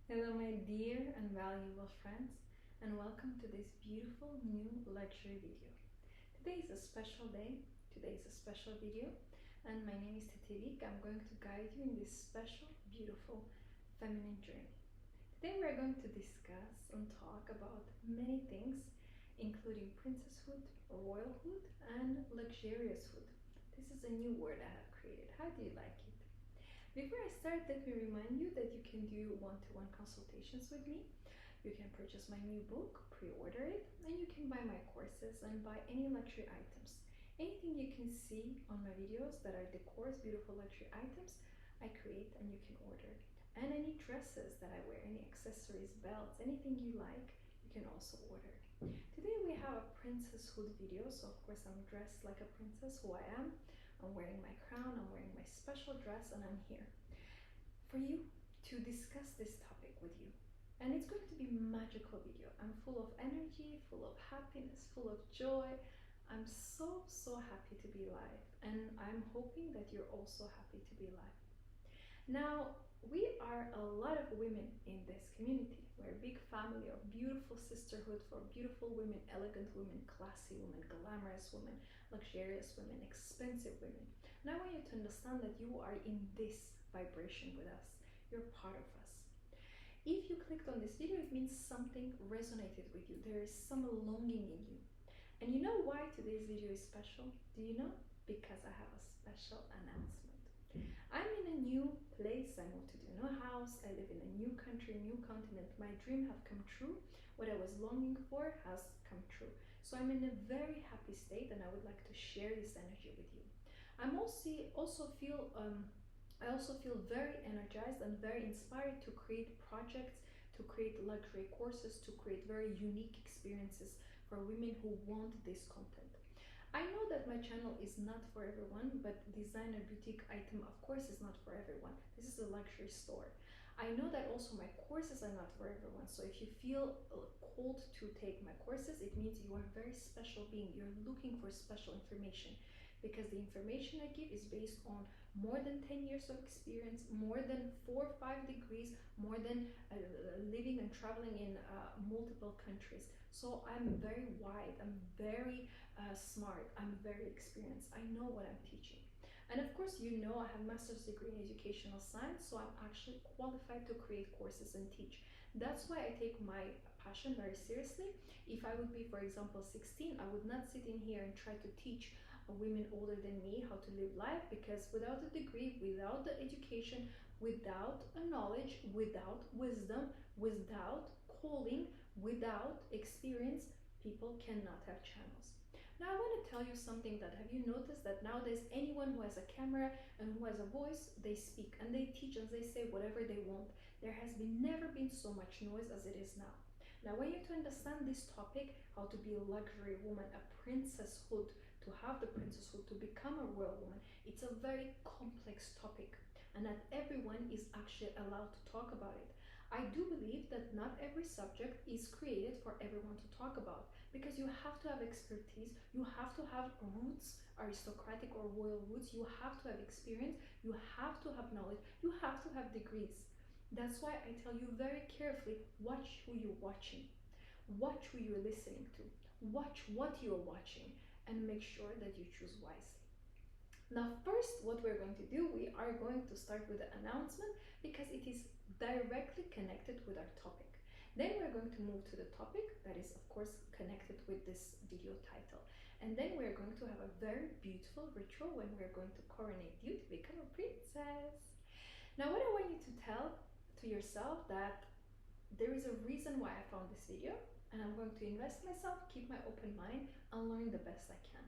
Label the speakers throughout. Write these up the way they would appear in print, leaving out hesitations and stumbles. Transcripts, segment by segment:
Speaker 1: Hello, my dear and valuable friends, and welcome to this beautiful new luxury video. Today is a special day, today is a special video, and my name is Tetivik. I'm going to guide you in this special, beautiful, feminine journey. Today we are going to discuss and talk about many things, including princesshood, royalhood, and luxurioushood. This is a new word I have created. How do you like it? Before I start, let me remind you that you can do one-to-one consultations with me. You can purchase my new book, pre-order it, and you can buy my courses and buy any luxury items. Anything you can see on my videos that are decors, beautiful luxury items, I create and you can order. And any dresses that I wear, any accessories, belts, anything you like, you can also order. Today we have a princesshood video, so of course I'm dressed like a princess, who I am. I'm wearing my crown, I'm wearing my special dress, and I'm here for you to discuss this topic with you. And it's going to be a magical video. I'm full of energy, full of happiness, full of joy. I'm so happy to be live, and I'm hoping that you're also happy to be live. Now, we are a lot of women in this community. We're a big family of beautiful sisterhood for beautiful women, elegant women, classy women, glamorous women, luxurious women, expensive women. And I want you to understand that you are in this vibration with us. You're part of us. If you clicked on this video, it means something resonated with you. There is some longing in you. And you know why today's video is special? Do you know? Because I have a special announcement. I'm in a new place. I moved to a new house. I live in a new country, new continent. My dream have come true. What I was longing for has come true. So I'm in a very happy state, and I would like to share this energy with you. I also feel very energized and very inspired to create projects, to create luxury courses, to create very unique experiences for women who want this content. I know that my channel is not for everyone, but designer boutique item of course is not for everyone. This is a luxury store. I know that also my courses are not for everyone. So if you feel called to take my courses, it means you are a very special being. You're looking for special information, because the information I give is based on more than 10 years of experience, more than 4 or 5 degrees, more than living and traveling in multiple countries. So I'm very wide, I'm very smart, I'm very experienced. I know what I'm teaching. And of course, you know, I have a master's degree in educational science, so I'm actually qualified to create courses and teach. That's why I take my passion very seriously. If I would be, for example, 16, I would not sit in here and try to teach women older than me how to live life, because without a degree, without the education, without a knowledge, without wisdom, without calling, without experience, people cannot have channels. Now I want to tell you something. That have you noticed that nowadays anyone who has a camera and who has a voice, they speak and they teach and they say whatever they want. There has never been so much noise as it is now. Now I want you to understand this topic, how to be a luxury woman, a princesshood, to have the princesshood, to become a royal woman. It's a very complex topic, and not everyone is actually allowed to talk about it. I do believe that not every subject is created for everyone to talk about, because you have to have expertise, you have to have roots, aristocratic or royal roots, you have to have experience, you have to have knowledge, you have to have degrees. That's why I tell you very carefully, watch who you're watching, watch who you're listening to, watch what you're watching, and make sure that you choose wisely. Now, first, what we're going to do, we are going to start with the announcement, because it is directly connected with our topic. Then we're going to move to the topic that is, of course, connected with this video title. And then we're going to have a very beautiful ritual when we're going to coronate you to become a princess. Now, what I want you to tell to yourself, that there is a reason why I found this video, and I'm going to invest myself, keep my open mind, and learn the best I can.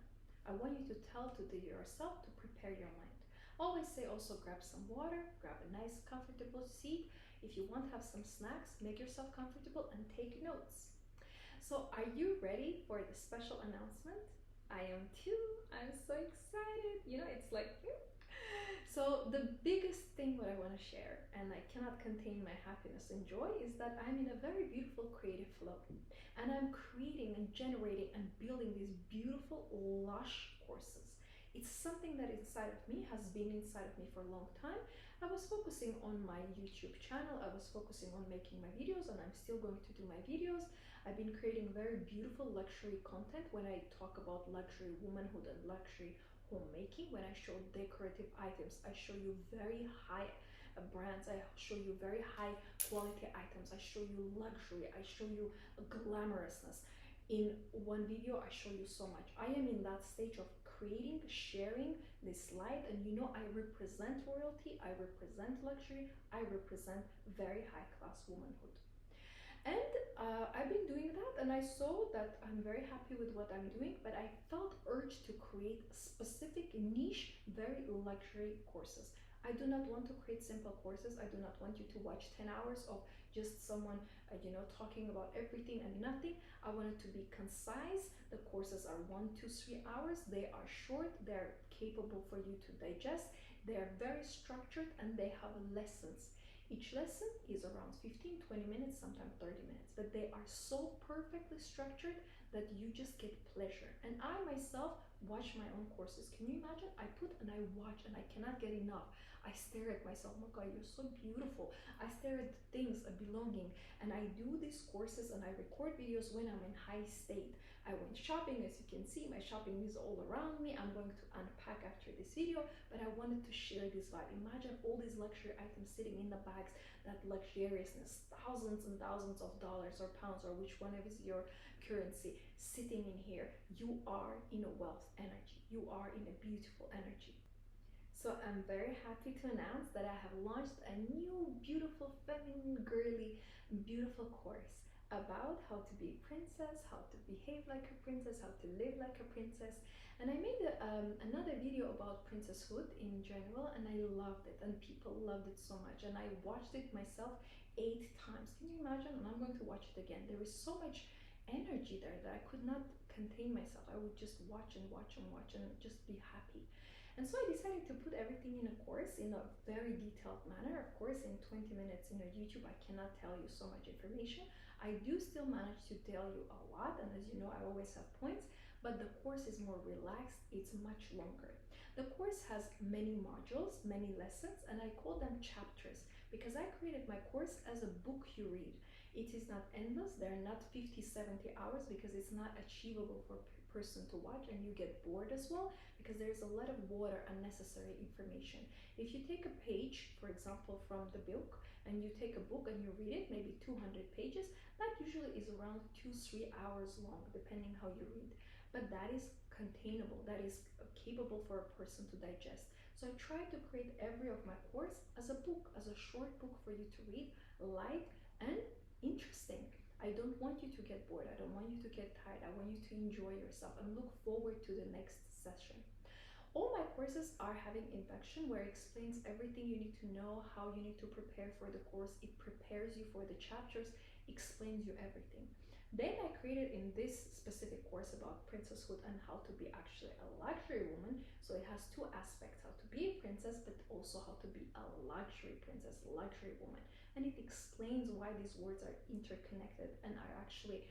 Speaker 1: I want you to tell to yourself to prepare your mind. Always say also, grab some water, grab a nice comfortable seat. If you want to have some snacks, make yourself comfortable and take notes. So are you ready for the special announcement? I am too. I'm so excited. You know, it's like, so the biggest thing what I want to share, and I cannot contain my happiness and joy, is that I'm in a very beautiful creative flow, and I'm creating and generating and building these beautiful lush courses. It's something that inside of me has been inside of me for a long time. I was focusing on my YouTube channel, I was focusing on making my videos, and I'm still going to do my videos. I've been creating very beautiful luxury content when I talk about luxury womanhood and luxury homemaking. When I show decorative items, I show you very high brands, I show you very high quality items, I show you luxury, I show you glamorousness. In one video I show you so much. I am in that stage of creating, sharing this light, and you know, I represent royalty, I represent luxury, I represent very high class womanhood. And I've been doing that, and I saw that I'm very happy with what I'm doing, but I felt urged to create specific niche, very luxury courses. I do not want to create simple courses. I do not want you to watch 10 hours of just someone, talking about everything and nothing. I want it to be concise. The courses are 1 to 3 hours. They are short. They're capable for you to digest. They are very structured, and they have lessons. Each lesson is around 15, 20 minutes, sometimes 30 minutes, but they are so perfectly structured that you just get pleasure. And I myself watch my own courses. Can you imagine? I put and I watch, and I cannot get enough. I stare at myself. Oh my God, you're so beautiful. I stare at the things, a belonging, and I do these courses and I record videos when I'm in high state. I went shopping, as you can see, my shopping is all around me. I'm going to unpack after this video, but I wanted to share this vibe. Imagine all these luxury items sitting in the bags, that luxuriousness, thousands and thousands of dollars or pounds, or which one is your currency, sitting in here. You are in a wealth energy. You are in a beautiful energy. So I'm very happy to announce that I have launched a new, beautiful, feminine, girly, beautiful course about how to be a princess, how to behave like a princess, how to live like a princess. And I made another video about princesshood in general, and I loved it, and people loved it so much. And I watched it myself 8 times. Can you imagine? And I'm going to watch it again. There is so much energy there that I could not contain myself. I would just watch and watch and watch and just be happy. And so I decided to put everything in a course in a very detailed manner. Of course, in 20 minutes in a YouTube, I cannot tell you so much information. I do still manage to tell you a lot, and as you know, I always have points, but the course is more relaxed, it's much longer. The course has many modules, many lessons, and I call them chapters because I created my course as a book you read. It is not endless, they're not 50, 70 hours because it's not achievable for a person to watch, and you get bored as well because there's a lot of water, unnecessary information. If you take a page, for example, from the book, and you take a book and you read it, maybe 200 pages, that usually is around 2-3 hours long, depending how you read. But that is containable, that is capable for a person to digest. So I try to create every of my course as a book, as a short book for you to read, light and interesting. I don't want you to get bored. I don't want you to get tired. I want you to enjoy yourself and look forward to the next session. All my courses are having induction where it explains everything you need to know, how you need to prepare for the course. It prepares you for the chapters, explains you everything. Then I created in this specific course about princesshood and how to be actually a luxury woman. So it has two aspects, how to be a princess, but also how to be a luxury princess, luxury woman. And it explains why these words are interconnected and are actually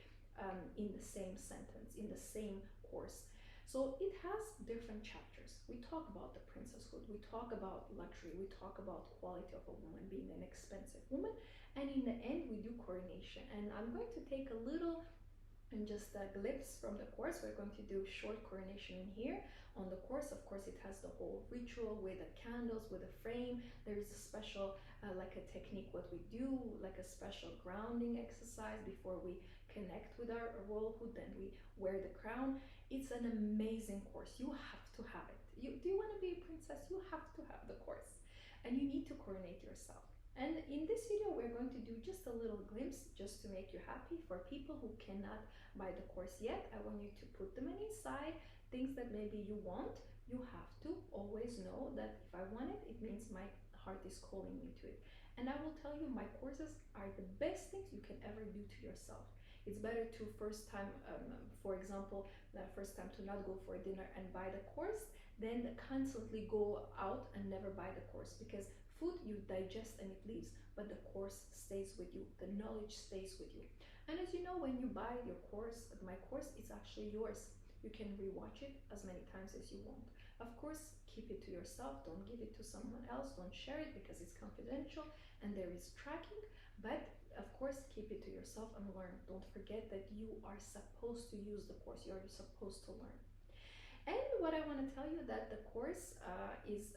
Speaker 1: in the same sentence, in the same course. So it has different chapters. We talk about the princesshood, we talk about luxury, we talk about quality of a woman, being an expensive woman, and in the end we do coronation. And I'm going to take a little and just a glimpse from the course. We're going to do short coronation in here on the course. Of course, it has the whole ritual with the candles, with a frame. There is a special like a technique what we do, like a special grounding exercise before we connect with our royalhood. Then we wear the crown. It's an amazing course. You have to have it. Do you want to be a princess? You have to have the course, and you need to coronate yourself. And in this video, we're going to do just a little glimpse just to make you happy. For people who cannot buy the course yet, I want you to put them inside, things that maybe you want. You have to always know that if I want it, it means my heart is calling me to it. And I will tell you, my courses are the best things you can ever do to yourself. It's better to first time, for example, the first time to not go for dinner and buy the course, than constantly go out and never buy the course, because food you digest and it leaves, but the course stays with you, the knowledge stays with you. And as you know, when you buy your course, my course, it's actually yours. You can rewatch it as many times as you want. Of course, keep it to yourself, don't give it to someone else, don't share it because it's confidential and there is tracking, but of course keep it to yourself and learn. Don't forget that you are supposed to use the course, you are supposed to learn. And what I want to tell you that the course is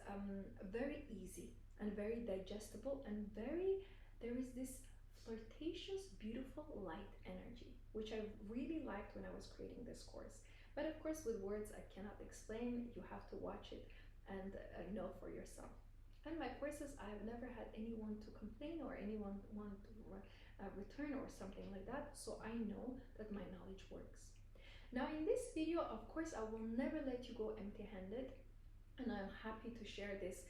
Speaker 1: very easy and very digestible and there is this flirtatious, beautiful light energy, which I really liked when I was creating this course. But of course, with words, I cannot explain. You have to watch it and know for yourself. And my courses, I have never had anyone to complain or anyone want to return or something like that. So I know that my knowledge works. Now in this video, of course, I will never let you go empty-handed, and I'm happy to share this,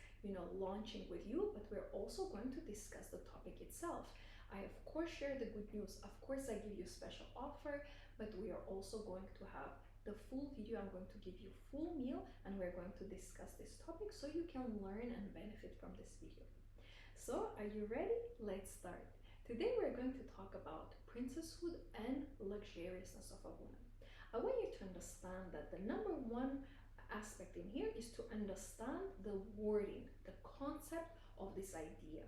Speaker 1: launching with you, but we're also going to discuss the topic itself. I of course share the good news, of course I give you a special offer, but we are also going to have the full video. I'm going to give you full meal and we're going to discuss this topic so you can learn and benefit from this video. So are you ready? Let's start. Today we're going to talk about princesshood and luxuriousness of a woman. I want you to understand that the number one aspect in here is to understand the wording, the concept of this idea.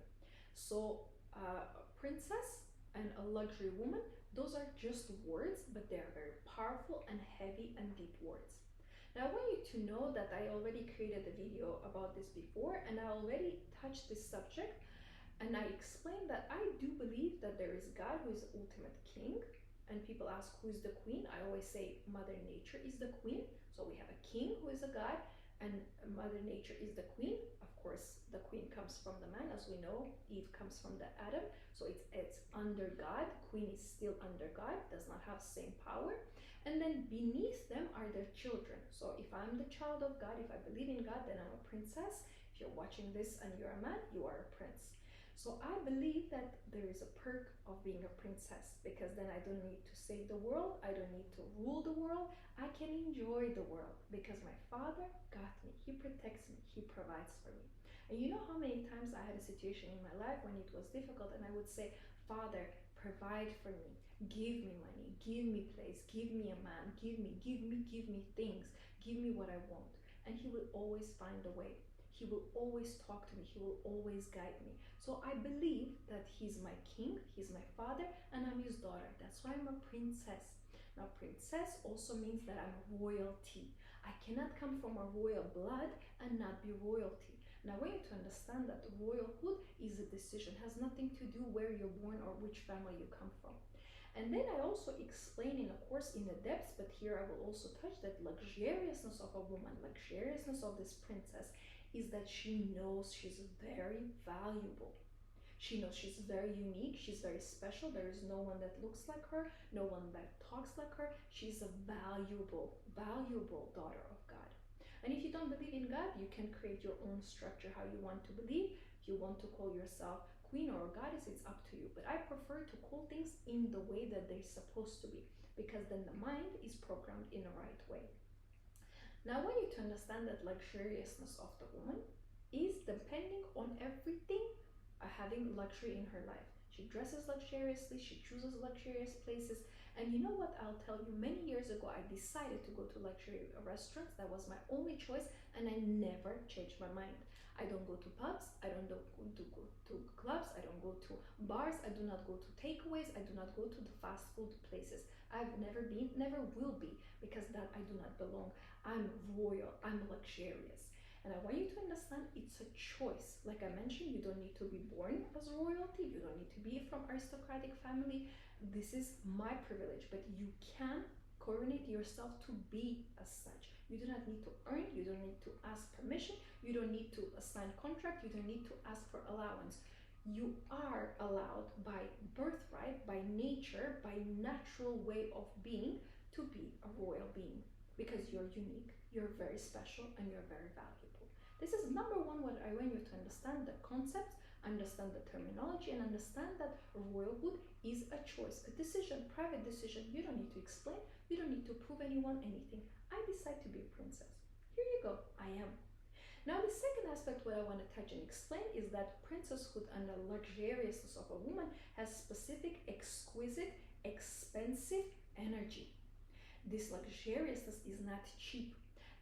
Speaker 1: So a princess and a luxury woman, those are just words, but they are very powerful and heavy and deep words. Now I want you to know that I already created a video about this before and I already touched this subject, and I explained that I do believe that there is God who is the ultimate king. And people ask who is the queen. I always say Mother Nature is the queen. So we have a king who is a god and Mother Nature is the queen. Of course, the queen comes from the man, as we know. Eve comes from the Adam. So it's under God. Queen is still under God, does not have same power. And then beneath them are their children. So if I'm the child of God, if I believe in God, then I'm a princess. If you're watching this and you're a man, you are a prince. So I believe that there is a perk of being a princess, because then I don't need to save the world, I don't need to rule the world, I can enjoy the world because my father got me, he protects me, he provides for me. And you know how many times I had a situation in my life when it was difficult and I would say, Father, provide for me, give me money, give me place, give me a man, give me things, give me what I want. And he will always find a way. He will always talk to me. He will always guide me. So I believe that he's my king, he's my father, and I'm his daughter. That's why I'm a princess. Now, princess also means that I'm royalty. I cannot come from a royal blood and not be royalty. Now, I want you to understand that royalhood is a decision, has nothing to do where you're born or which family you come from. And then I also explain in a course in the depths, but here I will also touch that luxuriousness of a woman, luxuriousness of this princess, is that she knows she's very valuable. She knows she's very unique, she's very special. There is no one that looks like her, no one that talks like her. She's a valuable daughter of God. And if you don't believe in God, you can create your own structure how you want to believe. If you want to call yourself queen or goddess, it's up to you. But I prefer to call things in the way that they're supposed to be, because then the mind is programmed in the right way. Now I want you to understand that luxuriousness of the woman is depending on everything having luxury in her life. She dresses luxuriously, she chooses luxurious places. And you know what I'll tell you, many years ago I decided to go to luxury restaurants. That was my only choice and I never changed my mind. I don't go to pubs, I don't go to clubs, I don't go to bars, I do not go to takeaways, I do not go to the fast food places. I've never been, never will be, because that I do not belong. I'm royal, I'm luxurious. And I want you to understand it's a choice. Like I mentioned, you don't need to be born as royalty, you don't need to be from aristocratic family. This is my privilege, but you can coronate yourself to be as such. You do not need to earn, you don't need to ask permission, you don't need to sign contract, you don't need to ask for allowance. You are allowed by birthright, by nature, by natural way of being to be a royal being, because you're unique, you're very special, and you're very valuable. This is number one what I want you to understand, the concepts, understand the terminology, and understand that royalhood is a choice, a decision, private decision. You don't need to explain, you don't need to prove anyone anything. I decide to be a princess. Here you go, I am. Now the second aspect what I want to touch and explain is that princesshood and the luxuriousness of a woman has specific, exquisite, expensive energy. This luxuriousness is not cheap.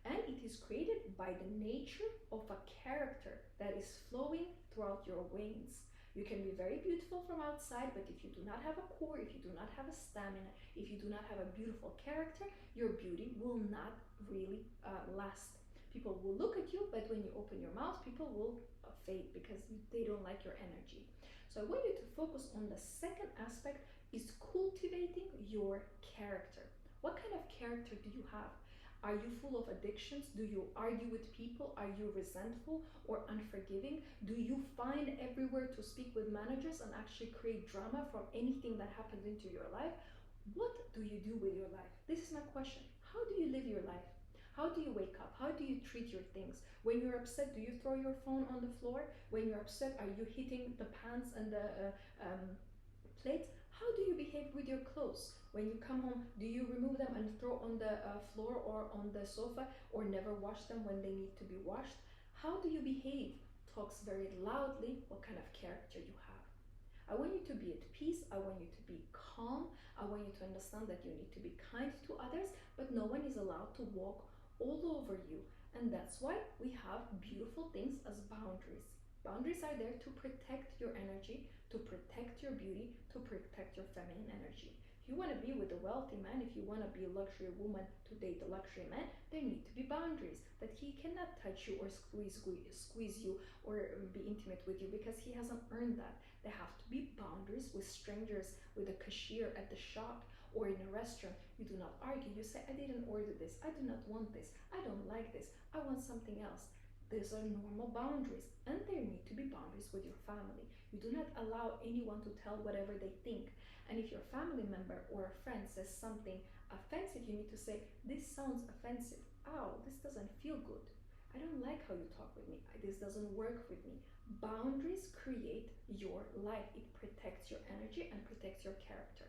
Speaker 1: And it is created by the nature of a character that is flowing throughout your veins. You can be very beautiful from outside, but if you do not have a core, if you do not have a stamina, if you do not have a beautiful character, your beauty will not really last. People will look at you, but when you open your mouth, people will fade because they don't like your energy. So I want you to focus on the second aspect, is cultivating your character. What kind of character do you have? Are you full of addictions? Do you argue with people? Are you resentful or unforgiving? Do you find everywhere to speak with managers and actually create drama from anything that happens into your life? What do you do with your life? This is my question. How do you live your life? How do you wake up? How do you treat your things? When you're upset, do you throw your phone on the floor? When you're upset, are you hitting the pans and the plates? How do you behave with your clothes? When you come home, do you remove them and throw on the floor or on the sofa, or never wash them when they need to be washed? How do you behave? Talks very loudly what kind of character you have. I want you to be at peace. I want you to be calm. I want you to understand that you need to be kind to others, but no one is allowed to walk all over you. And that's why we have beautiful things as boundaries. Boundaries are there to protect your energy, to protect your beauty, to protect your feminine energy. If you want to be with a wealthy man, if you want to be a luxury woman to date a luxury man, there need to be boundaries, that he cannot touch you or squeeze you or be intimate with you because he hasn't earned that. There have to be boundaries with strangers, with a cashier at the shop or in a restaurant. You do not argue. You say, I didn't order this. I do not want this. I don't like this. I want something else. These are normal boundaries, and there need to be boundaries with your family. You do not allow anyone to tell whatever they think. And if your family member or a friend says something offensive, you need to say, this sounds offensive. Ow, this doesn't feel good. I don't like how you talk with me. This doesn't work with me. Boundaries create your life. It protects your energy and protects your character.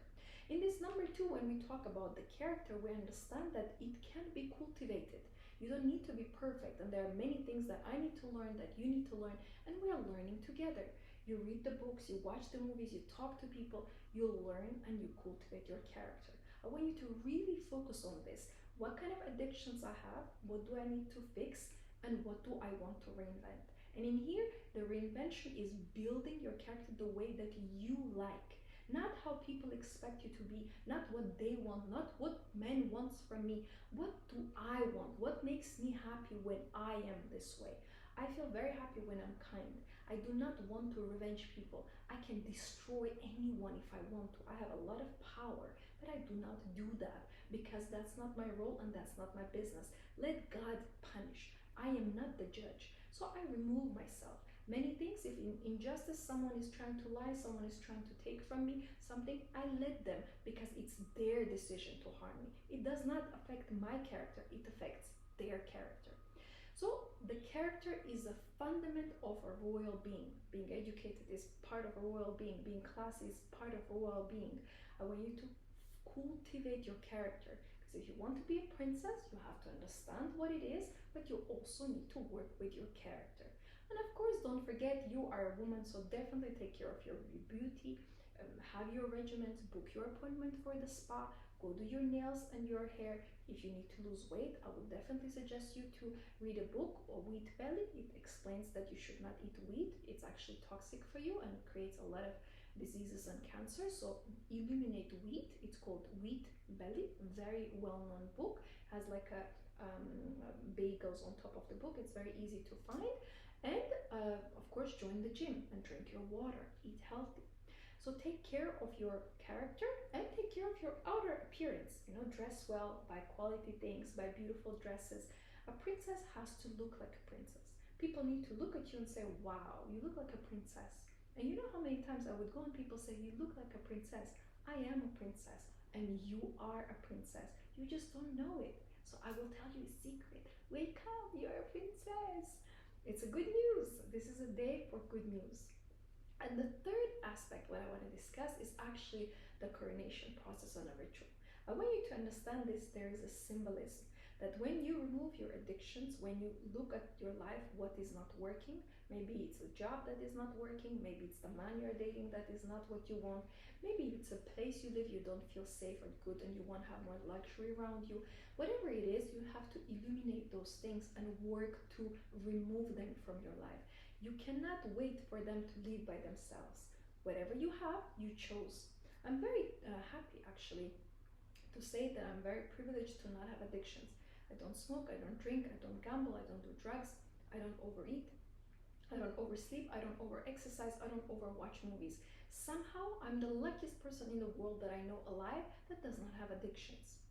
Speaker 1: In this number 2, when we talk about the character, we understand that it can be cultivated. You don't need to be perfect, and there are many things that I need to learn, that you need to learn, and we are learning together. You read the books, you watch the movies, you talk to people, you'll learn and you cultivate your character. I want you to really focus on this. What kind of addictions I have, what do I need to fix, and what do I want to reinvent? And in here, the reinvention is building your character the way that you like. Not how people expect you to be, not what they want, not what men wants from me. What do I want? What makes me happy when I am this way? I feel very happy when I'm kind. I do not want to revenge people. I can destroy anyone if I want to. I have a lot of power, but I do not do that because that's not my role and that's not my business. Let God punish. I am not the judge. So I remove myself. Many things, if in injustice someone is trying to lie, someone is trying to take from me something, I let them because it's their decision to harm me. It does not affect my character, it affects their character. So the character is a fundament of a royal being. Being educated is part of a royal being. Being classy is part of a royal being. I want you to cultivate your character, because if you want to be a princess, you have to understand what it is, but you also need to work with your character. And of course, don't forget, you are a woman, so definitely take care of your beauty. Have your regimens, book your appointment for the spa, go do your nails and your hair. If you need to lose weight, I would definitely suggest you to read a book, or Wheat Belly. It explains that you should not eat wheat. It's actually toxic for you and creates a lot of diseases and cancer. So eliminate wheat. It's called Wheat Belly. Very well-known book. Has like a bagels on top of the book. It's very easy to find. And of course, join the gym and drink your water. Eat healthy. So take care of your character and take care of your outer appearance. You know, dress well, buy quality things, buy beautiful dresses. A princess has to look like a princess. People need to look at you and say, wow, you look like a princess. And you know how many times I would go and people say, you look like a princess. I am a princess and you are a princess. You just don't know it. So I will tell you a secret. Wake up, you're a princess. It's a good news. This is a day for good news. And the third aspect, what I want to discuss, is actually the coronation process on a ritual. I want you to understand this. There is a symbolism. That when you remove your addictions, when you look at your life, what is not working, maybe it's a job that is not working, maybe it's the man you're dating that is not what you want, maybe it's a place you live, you don't feel safe or good and you want to have more luxury around you. Whatever it is, you have to illuminate those things and work to remove them from your life. You cannot wait for them to live by themselves. Whatever you have, you chose. I'm very happy actually to say that I'm very privileged to not have addictions. I don't smoke, I don't drink, I don't gamble, I don't do drugs, I don't overeat, I don't oversleep, I don't over-exercise, I don't overwatch movies. Somehow, I'm the luckiest person in the world that I know alive that does not have addictions.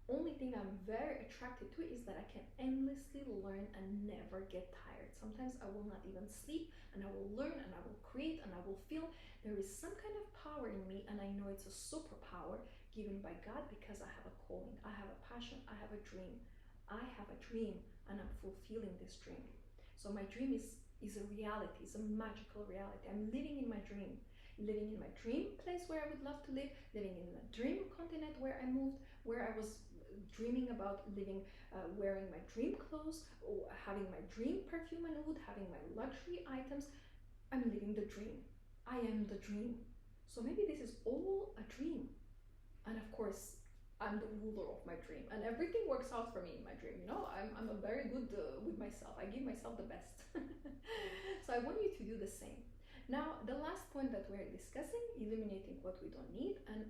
Speaker 1: Only thing I'm very attracted to is that I can endlessly learn and never get tired. Sometimes I will not even sleep and I will learn and I will create and I will feel there is some kind of power in me, and I know it's a superpower given by God because I have a calling, I have a passion, I have a dream. I have a dream and I'm fulfilling this dream. So my dream is a reality, it's a magical reality. I'm living in my dream, living in my dream place where I would love to live, living in a dream continent where I moved, where I was dreaming about living, wearing my dream clothes, or having my dream perfume and oud, having my luxury items. I'm living the dream. I am the dream. So maybe this is all a dream. And of course, I'm the ruler of my dream, and everything works out for me in my dream. You know, I'm a very good with myself. I give myself the best. So I want you to do the same. Now, the last point that we're discussing, eliminating what we don't need and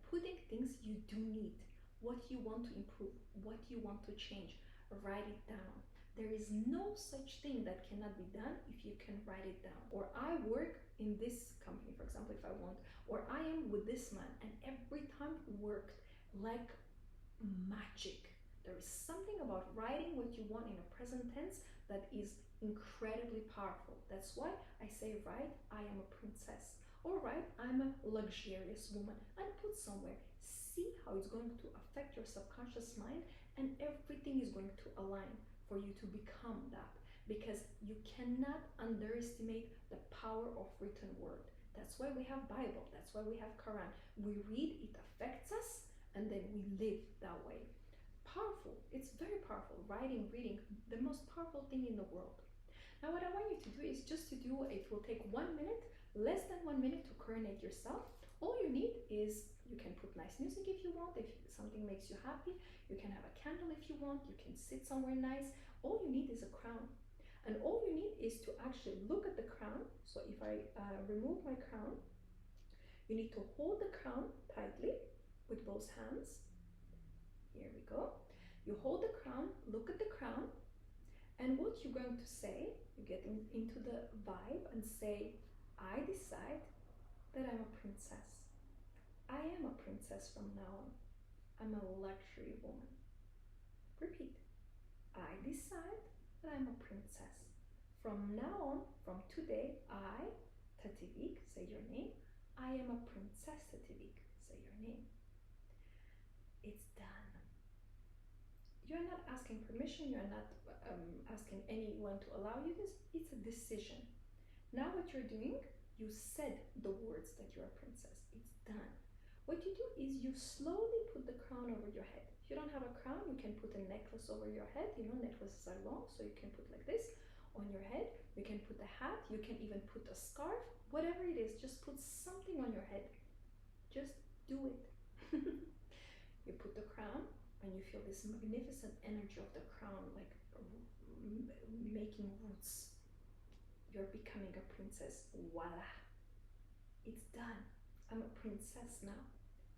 Speaker 1: putting things you do need, what you want to improve, what you want to change. Write it down. There is no such thing that cannot be done if you can write it down. Or I work in this company, for example, if I want, or I am with this man, and every time worked like magic. There is something about writing what you want in a present tense that is incredibly powerful. That's why I say write, I am a princess, or write, I'm a luxurious woman, and put somewhere. See how it's going to affect your subconscious mind, and everything is going to align for you to become that, because you cannot underestimate the power of written word. That's why we have Bible, that's why we have Quran. We read, it affects us, and then we live that way. Powerful, it's very powerful. Writing, reading, the most powerful thing in the world. Now what I want you to do is just to do, it will take 1 minute, less than 1 minute to coronate yourself. All you need is, you can put nice music if you want, if something makes you happy. You can have a candle if you want, you can sit somewhere nice. All you need is a crown. And all you need is to actually look at the crown. So if I remove my crown, you need to hold the crown tightly with both hands. Here we go. You hold the crown, look at the crown, and what you're going to say, you get into the vibe and say, I decide that I'm a princess. I am a princess from now on. I'm a luxury woman. Repeat. I decide that I'm a princess. From now on, from today, I, Tativik, say your name, I am a princess, Tativik, say your name. It's done. You're not asking permission, you're not asking anyone to allow you this, it's a decision. Now what you're doing, you said the words that you're a princess, it's done. What you do is you slowly put the crown over your head. If you don't have a crown, you can put a necklace over your head. You know, necklaces are long, so you can put like this on your head. You can put a hat, you can even put a scarf, whatever it is, just put something on your head. Just do it. You put the crown and you feel this magnificent energy of the crown, like making roots. You're becoming a princess. Voila. It's done. I'm a princess now.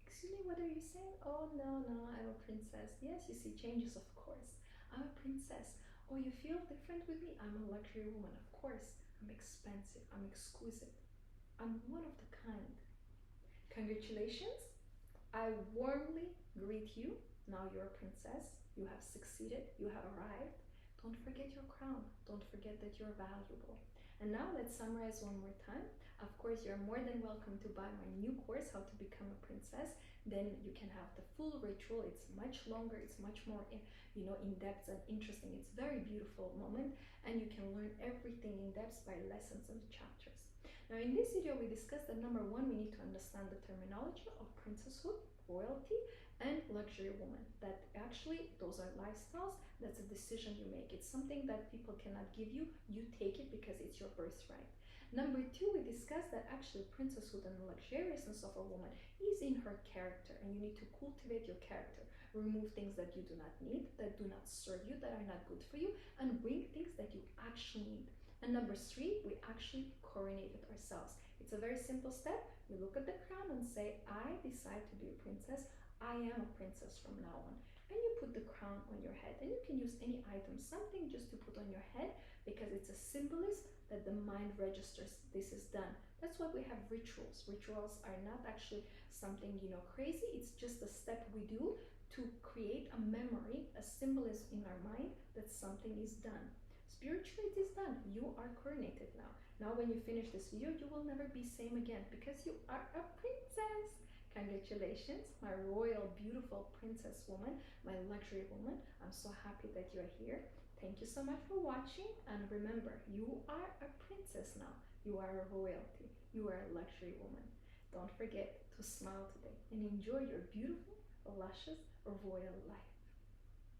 Speaker 1: Excuse me, what are you saying? Oh, no, I'm a princess. Yes, you see changes, of course. I'm a princess. Oh, you feel different with me? I'm a luxury woman, of course. I'm expensive. I'm exquisite. I'm one of the kind. Congratulations. I warmly greet you. Now you're a princess. You have succeeded. You have arrived. Don't forget your crown. Don't forget that you're valuable. And now let's summarize one more time. Of course, you're more than welcome to buy my new course, How to Become a Princess. Then you can have the full ritual. It's much longer. It's much more, in depth and interesting. It's a very beautiful moment, and you can learn everything in depth by lessons and chapters. Now in this video we discussed that number one, we need to understand the terminology of princesshood, royalty, and luxury woman. That actually those are lifestyles. That's a decision you make. It's something that people cannot give you. You take it because it's your birthright. Number two, we discussed that actually princesshood and the luxuriousness of a woman is in her character, and you need to cultivate your character. Remove things that you do not need, that do not serve you, that are not good for you, and bring things that you actually need. And number three, we actually coronated ourselves. It's a very simple step. You look at the crown and say, I decide to be a princess. I am a princess from now on. And you put the crown on your head. And you can use any item, something just to put on your head, because it's a symbolism that the mind registers this is done. That's why we have rituals. Rituals are not actually something, crazy. It's just a step we do to create a memory, a symbolism in our mind that something is done. Spiritually, it is done. You are coronated now. Now when you finish this video, you will never be same again because you are a princess. Congratulations, my royal, beautiful princess woman, my luxury woman. I'm so happy that you're here. Thank you so much for watching, and remember, you are a princess now. You are a royalty. You are a luxury woman. Don't forget to smile today and enjoy your beautiful, luscious, royal life.